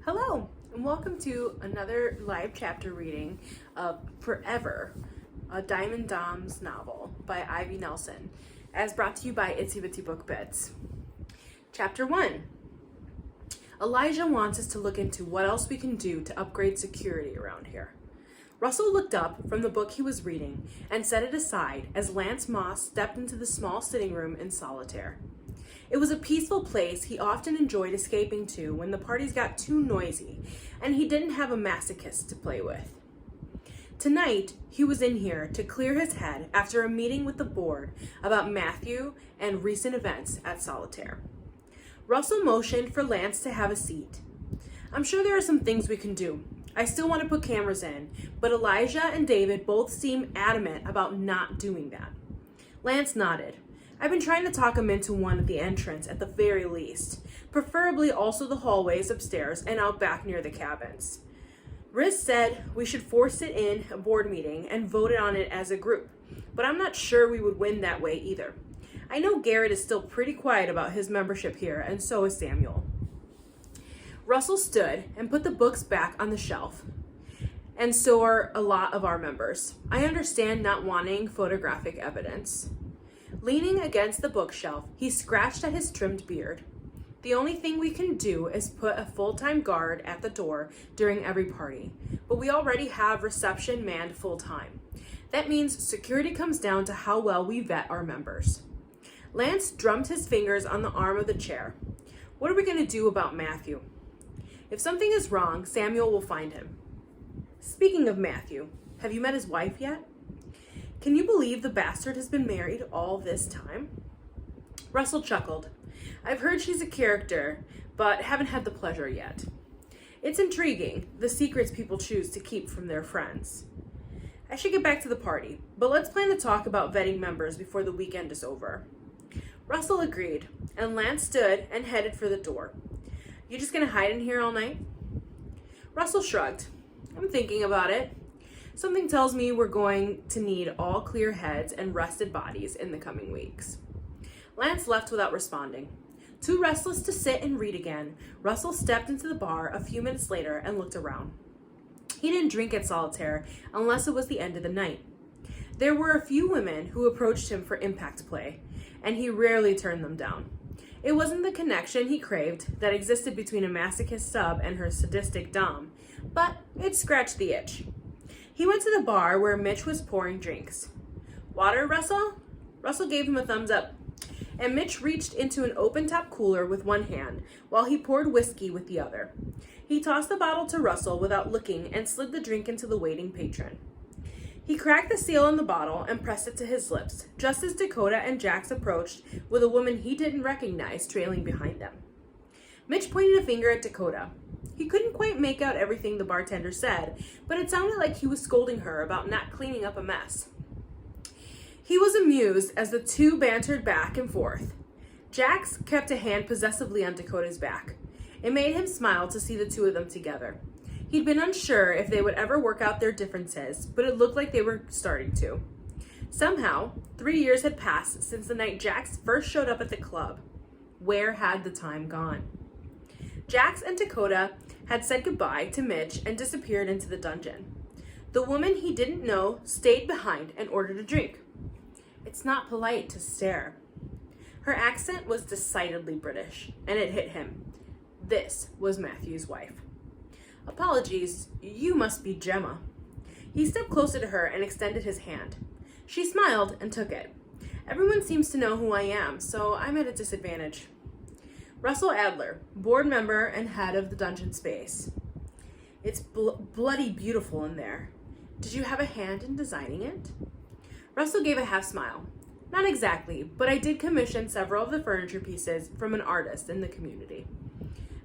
Hello, and welcome to another live chapter reading of Forever, a Diamond Doms novel by Ivy Nelson, as brought to you by Itsy Bitsy Book Bits. Chapter 1. Elijah wants us to look into what else we can do to upgrade security around here. Russell looked up from the book he was reading and set it aside as Lance Moss stepped into the small sitting room in solitaire. It was a peaceful place he often enjoyed escaping to when the parties got too noisy and he didn't have a masochist to play with. Tonight, he was in here to clear his head after a meeting with the board about Matthew and recent events at Solitaire. Russell motioned for Lance to have a seat. "I'm sure there are some things we can do. I still want to put cameras in, but Elijah and David both seem adamant about not doing that." Lance nodded. "I've been trying to talk him into one at the entrance at the very least, preferably also the hallways upstairs and out back near the cabins. Riz said we should force it in a board meeting and vote on it as a group, but I'm not sure we would win that way either. I know Garrett is still pretty quiet about his membership here, and so is Samuel." Russell stood and put the books back on the shelf. "And so are a lot of our members. I understand not wanting photographic evidence." Leaning against the bookshelf, he scratched at his trimmed beard. "The only thing we can do is put a full-time guard at the door during every party, but we already have reception manned full-time. That means security comes down to how well we vet our members." Lance drummed his fingers on the arm of the chair. "What are we going to do about Matthew? If something is wrong, Samuel will find him. Speaking of Matthew, have you met his wife yet? Can you believe the bastard has been married all this time?" Russell chuckled. "I've heard she's a character, but haven't had the pleasure yet. It's intriguing, the secrets people choose to keep from their friends. I should get back to the party, but let's plan to talk about vetting members before the weekend is over." Russell agreed, and Lance stood and headed for the door. "You just gonna hide in here all night?" Russell shrugged. "I'm thinking about it. Something tells me we're going to need all clear heads and rested bodies in the coming weeks." Lance left without responding. Too restless to sit and read again, Russell stepped into the bar a few minutes later and looked around. He didn't drink at Solitaire unless it was the end of the night. There were a few women who approached him for impact play, and he rarely turned them down. It wasn't the connection he craved that existed between a masochist sub and her sadistic dom, but it scratched the itch. He went to the bar where Mitch was pouring drinks. "Water, Russell?" Russell gave him a thumbs up, and Mitch reached into an open-top cooler with one hand while he poured whiskey with the other. He tossed the bottle to Russell without looking and slid the drink into the waiting patron. He cracked the seal on the bottle and pressed it to his lips, just as Dakota and Jax approached with a woman he didn't recognize trailing behind them. Mitch pointed a finger at Dakota. He couldn't quite make out everything the bartender said, but it sounded like he was scolding her about not cleaning up a mess. He was amused as the two bantered back and forth. Jax kept a hand possessively on Dakota's back. It made him smile to see the two of them together. He'd been unsure if they would ever work out their differences, but it looked like they were starting to. Somehow, 3 years had passed since the night Jax first showed up at the club. Where had the time gone? Jax and Dakota had said goodbye to Mitch and disappeared into the dungeon. The woman he didn't know stayed behind and ordered a drink. It's not polite to stare. Her accent was decidedly British, and it hit him. This was Matthew's wife. "Apologies, you must be Gemma." He stepped closer to her and extended his hand. She smiled and took it. "Everyone seems to know who I am, so I'm at a disadvantage." Russell Adler, board member and head of the dungeon space. "It's bloody beautiful in there. Did you have a hand in designing it?" Russell gave a half smile. "Not exactly, but I did commission several of the furniture pieces from an artist in the community."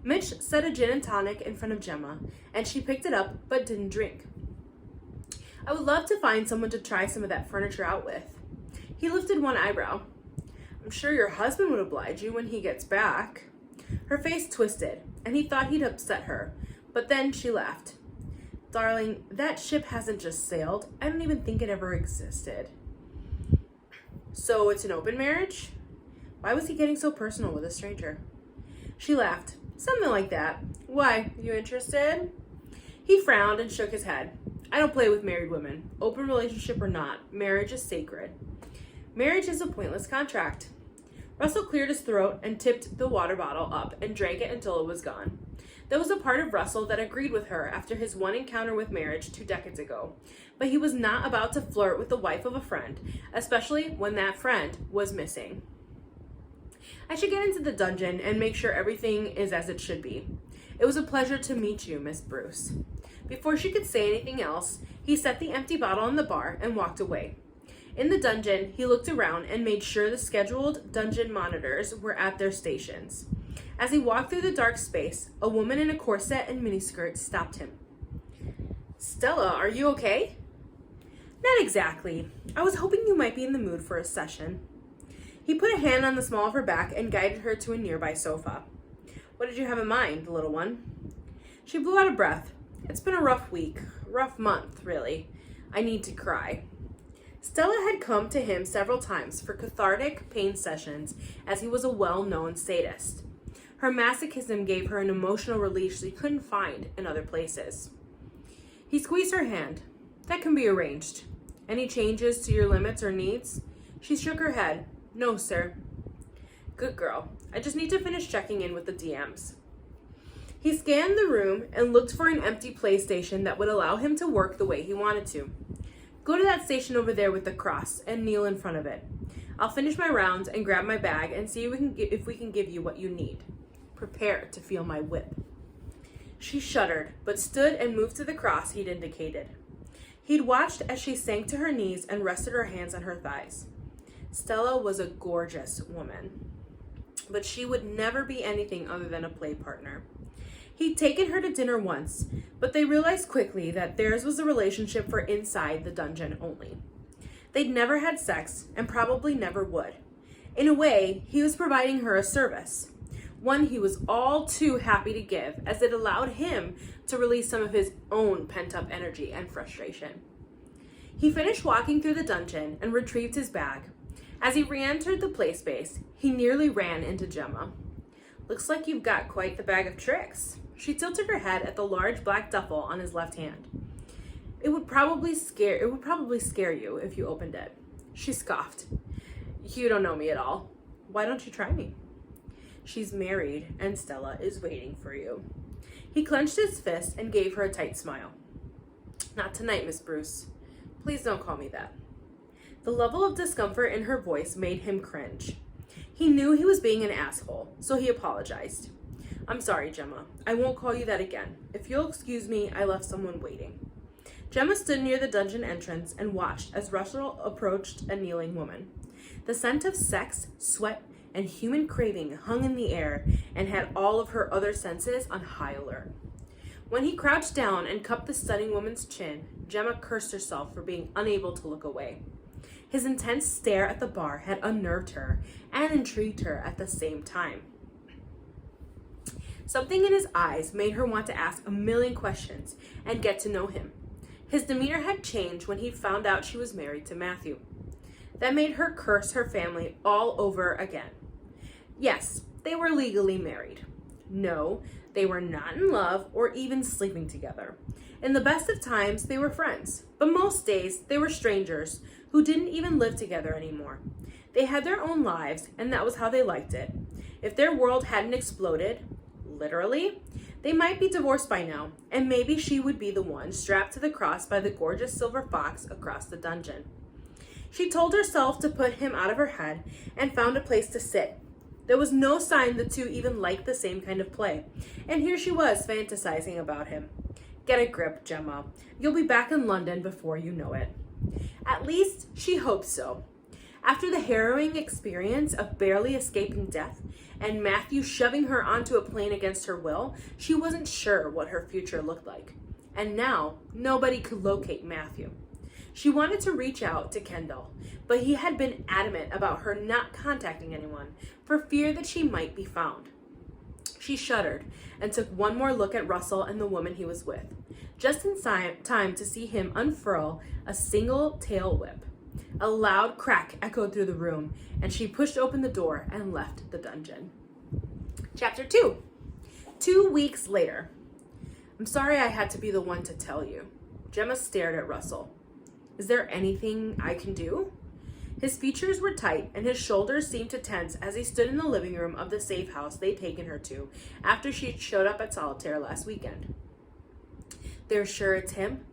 Mitch set a gin and tonic in front of Gemma, and she picked it up but didn't drink. "I would love to find someone to try some of that furniture out with." He lifted one eyebrow. "I'm sure your husband would oblige you when he gets back." Her face twisted, and he thought he'd upset her, but then she laughed. "Darling, that ship hasn't just sailed. I don't even think it ever existed." "So it's an open marriage?" Why was he getting so personal with a stranger? She laughed. "Something like that. Why, you interested? He frowned and shook his head. I don't play with married women. Open relationship or not, marriage is sacred. Marriage is a pointless contract. Russell cleared his throat and tipped the water bottle up and drank it until it was gone. There was a part of Russell that agreed with her after his one encounter with marriage 2 decades ago, but he was not about to flirt with the wife of a friend, especially when that friend was missing. I should get into the dungeon and make sure everything is as it should be. It was a pleasure to meet you, Miss Bruce. Before she could say anything else, he set the empty bottle on the bar and walked away. In the dungeon, he looked around and made sure the scheduled dungeon monitors were at their stations. As he walked through the dark space, a woman in a corset and miniskirt stopped him. Stella, are you okay? Not exactly. I was hoping you might be in the mood for a session. He put a hand on the small of her back and guided her to a nearby sofa. What did you have in mind, little one? She blew out a breath. It's been a rough month, really. I need to cry. Stella had come to him several times for cathartic pain sessions, as he was a well-known sadist. Her masochism gave her an emotional relief she couldn't find in other places. He squeezed her hand. That can be arranged. Any changes to your limits or needs? She shook her head. No, sir. Good girl. I just need to finish checking in with the DMs. He scanned the room and looked for an empty PlayStation that would allow him to work the way he wanted to. Go to that station over there with the cross and kneel in front of it. I'll finish my rounds and grab my bag and see if we can give you what you need. Prepare to feel my whip. She shuddered, but stood and moved to the cross he'd indicated. He'd watched as she sank to her knees and rested her hands on her thighs. Stella was a gorgeous woman, but she would never be anything other than a play partner. He'd taken her to dinner once, but they realized quickly that theirs was a relationship for inside the dungeon only. They'd never had sex and probably never would. In a way, he was providing her a service, one he was all too happy to give, as it allowed him to release some of his own pent-up energy and frustration. He finished walking through the dungeon and retrieved his bag. As he re-entered the play space, he nearly ran into Gemma. Looks like you've got quite the bag of tricks. She tilted her head at the large black duffel on his left hand. It would probably scare you if you opened it. She scoffed. You don't know me at all. Why don't you try me? She's married and Stella is waiting for you. He clenched his fist and gave her a tight smile. Not tonight, Miss Bruce. Please don't call me that. The level of discomfort in her voice made him cringe. He knew he was being an asshole, so he apologized. I'm sorry, Gemma. I won't call you that again. If you'll excuse me, I left someone waiting. Gemma stood near the dungeon entrance and watched as Russell approached a kneeling woman. The scent of sex, sweat, and human craving hung in the air and had all of her other senses on high alert. When he crouched down and cupped the stunning woman's chin, Gemma cursed herself for being unable to look away. His intense stare at the bar had unnerved her and intrigued her at the same time. Something in his eyes made her want to ask a million questions and get to know him. His demeanor had changed when he found out she was married to Matthew. That made her curse her family all over again. Yes, they were legally married. No, they were not in love or even sleeping together. In the best of times, they were friends, but most days they were strangers who didn't even live together anymore. They had their own lives, and that was how they liked it. If their world hadn't exploded, literally, they might be divorced by now, and maybe she would be the one strapped to the cross by the gorgeous silver fox across the dungeon. She told herself to put him out of her head and found a place to sit. There was no sign the two even liked the same kind of play, and here she was fantasizing about him. Get a grip, Gemma. You'll be back in London before you know it. At least she hoped so. After the harrowing experience of barely escaping death and Matthew shoving her onto a plane against her will, she wasn't sure what her future looked like. And now, nobody could locate Matthew. She wanted to reach out to Kendall, but he had been adamant about her not contacting anyone for fear that she might be found. She shuddered and took one more look at Russell and the woman he was with, just in time to see him unfurl a single tail whip. A loud crack echoed through the room, and she pushed open the door and left the dungeon. Chapter 2. 2 weeks later. I'm sorry I had to be the one to tell you. Gemma stared at Russell. Is there anything I can do? His features were tight and his shoulders seemed to tense as he stood in the living room of the safe house they'd taken her to after she showed up at Solitaire last weekend. They're sure it's him?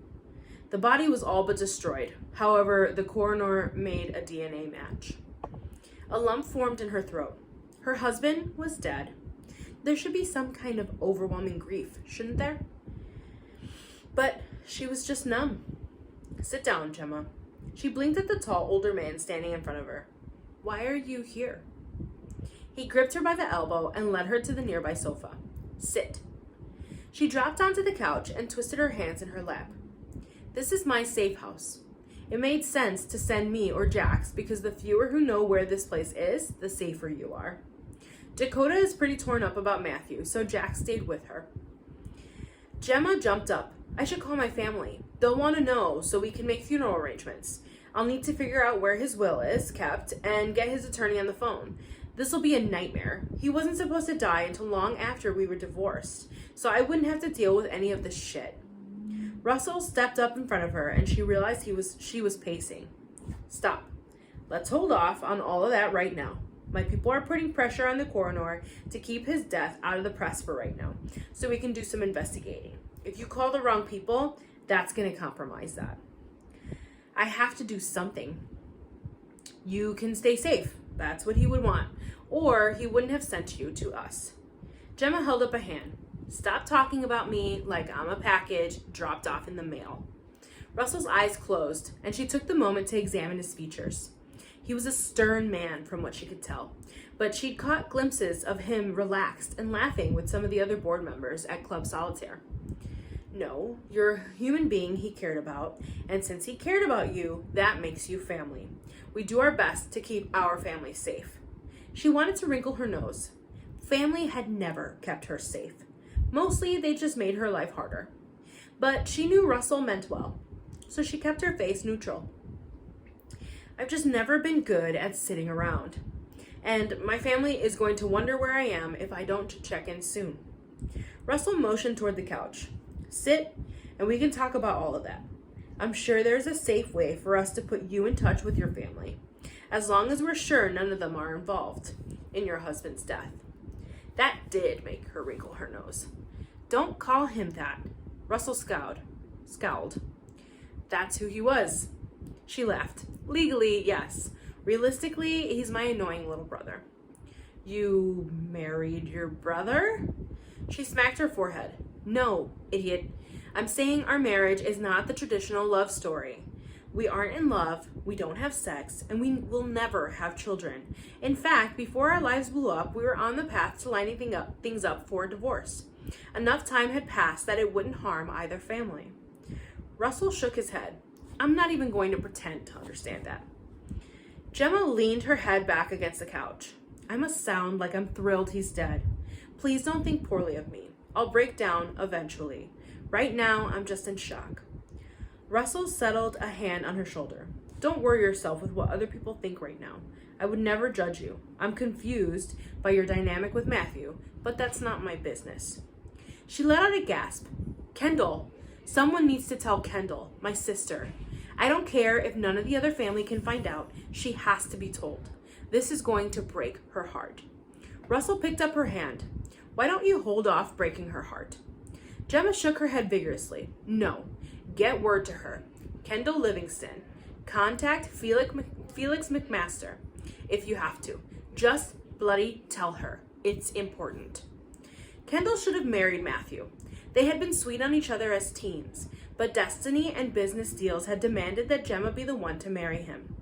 The body was all but destroyed. However, the coroner made a DNA match. A lump formed in her throat. Her husband was dead. There should be some kind of overwhelming grief, shouldn't there? But she was just numb. Sit down, Gemma. She blinked at the tall, older man standing in front of her. Why are you here? He gripped her by the elbow and led her to the nearby sofa. Sit. She dropped onto the couch and twisted her hands in her lap. This is my safe house. It made sense to send me or Jax because the fewer who know where this place is, the safer you are. Dakota is pretty torn up about Matthew, so Jax stayed with her. Gemma jumped up. I should call my family. They'll want to know so we can make funeral arrangements. I'll need to figure out where his will is kept and get his attorney on the phone. This'll be a nightmare. He wasn't supposed to die until long after we were divorced, so I wouldn't have to deal with any of this shit. Russell stepped up in front of her and she realized she was pacing. Stop. Let's hold off on all of that right now. My people are putting pressure on the coroner to keep his death out of the press for right now, so we can do some investigating. If you call the wrong people, that's going to compromise that. I have to do something. You can stay safe. That's what he would want. Or he wouldn't have sent you to us. Gemma held up a hand. Stop talking about me like I'm a package dropped off in the mail. Russell's eyes closed, and she took the moment to examine his features. He was a stern man from what she could tell, but she'd caught glimpses of him relaxed and laughing with some of the other board members at Club Solitaire. No, you're a human being he cared about, and since he cared about you, that makes you family. We do our best to keep our family safe. She wanted to wrinkle her nose. Family had never kept her safe. Mostly, they just made her life harder. But she knew Russell meant well, so she kept her face neutral. I've just never been good at sitting around, and my family is going to wonder where I am if I don't check in soon. Russell motioned toward the couch. Sit, and we can talk about all of that. I'm sure there's a safe way for us to put you in touch with your family, as long as we're sure none of them are involved in your husband's death. That did make her wrinkle her nose. Don't call him that. Russell scowled. That's who he was. She laughed. Legally, yes. Realistically, he's my annoying little brother. You married your brother? She smacked her forehead. No, idiot. I'm saying our marriage is not the traditional love story. We aren't in love, we don't have sex, and we will never have children. In fact, before our lives blew up, we were on the path to lining things up for a divorce. Enough time had passed that it wouldn't harm either family. Russell shook his head. I'm not even going to pretend to understand that. Gemma leaned her head back against the couch. I must sound like I'm thrilled he's dead. Please don't think poorly of me. I'll break down eventually. Right now, I'm just in shock. Russell settled a hand on her shoulder. Don't worry yourself with what other people think right now. I would never judge you. I'm confused by your dynamic with Matthew, but that's not my business. She let out a gasp. Kendall. Someone needs to tell Kendall, my sister. I don't care if none of the other family can find out. She has to be told. This is going to break her heart. Russell picked up her hand. Why don't you hold off breaking her heart? Gemma shook her head vigorously. No. Get word to her. Kendall Livingston. Contact Felix McMaster if you have to. Just bloody tell her. It's important. Kendall should have married Matthew. They had been sweet on each other as teens, but destiny and business deals had demanded that Gemma be the one to marry him.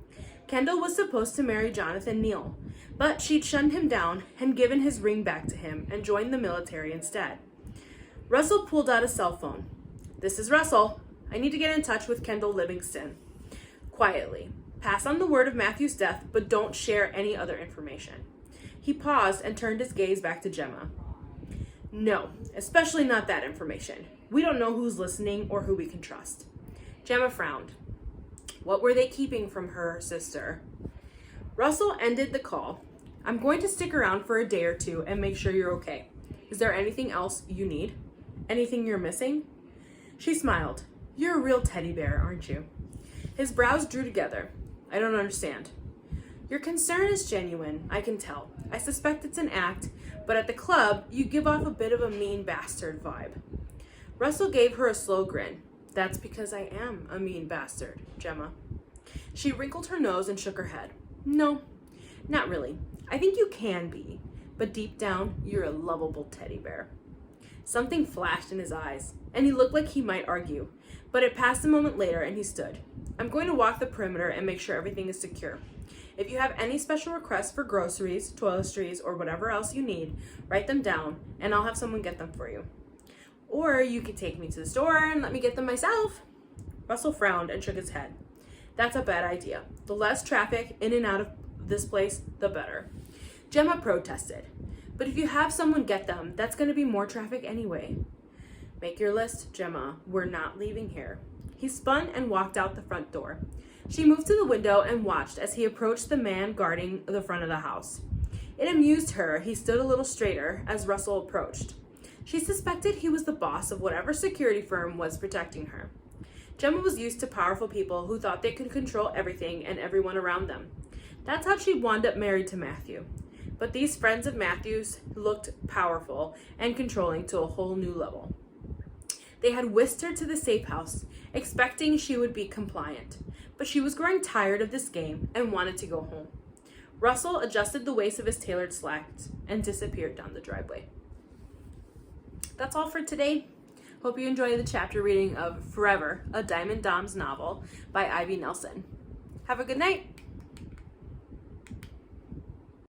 Kendall was supposed to marry Jonathan Neal, but she'd shunned him down and given his ring back to him and joined the military instead. Russell pulled out a cell phone. This is Russell. I need to get in touch with Kendall Livingston. Quietly. Pass on the word of Matthew's death, but don't share any other information. He paused and turned his gaze back to Gemma. No, especially not that information. We don't know who's listening or who we can trust. Gemma frowned. What were they keeping from her sister? Russell ended the call. I'm going to stick around for a day or two and make sure you're okay. Is there anything else you need? Anything you're missing? She smiled. You're a real teddy bear, aren't you? His brows drew together. I don't understand. Your concern is genuine, I can tell. I suspect it's an act, but at the club, you give off a bit of a mean bastard vibe. Russell gave her a slow grin. That's because I am a mean bastard, Gemma. She wrinkled her nose and shook her head. No, not really. I think you can be, but deep down, you're a lovable teddy bear. Something flashed in his eyes, and he looked like he might argue, but it passed a moment later and he stood. I'm going to walk the perimeter and make sure everything is secure. If you have any special requests for groceries, toiletries, or whatever else you need, write them down, and I'll have someone get them for you. Or you could take me to the store and let me get them myself. Russell frowned and shook his head. That's a bad idea. The less traffic in and out of this place, the better. Gemma protested. But if you have someone get them, that's going to be more traffic anyway. Make your list, Gemma. We're not leaving here. He spun and walked out the front door. She moved to the window and watched as he approached the man guarding the front of the house. It amused her he stood a little straighter as Russell approached. She suspected he was the boss of whatever security firm was protecting her. Gemma was used to powerful people who thought they could control everything and everyone around them. That's how she wound up married to Matthew. But these friends of Matthew's looked powerful and controlling to a whole new level. They had whisked her to the safe house, expecting she would be compliant, but she was growing tired of this game and wanted to go home. Russell adjusted the waist of his tailored slacks and disappeared down the driveway. That's all for today. Hope you enjoyed the chapter reading of Forever, a Diamond Doms novel by Ivy Nelson. Have a good night.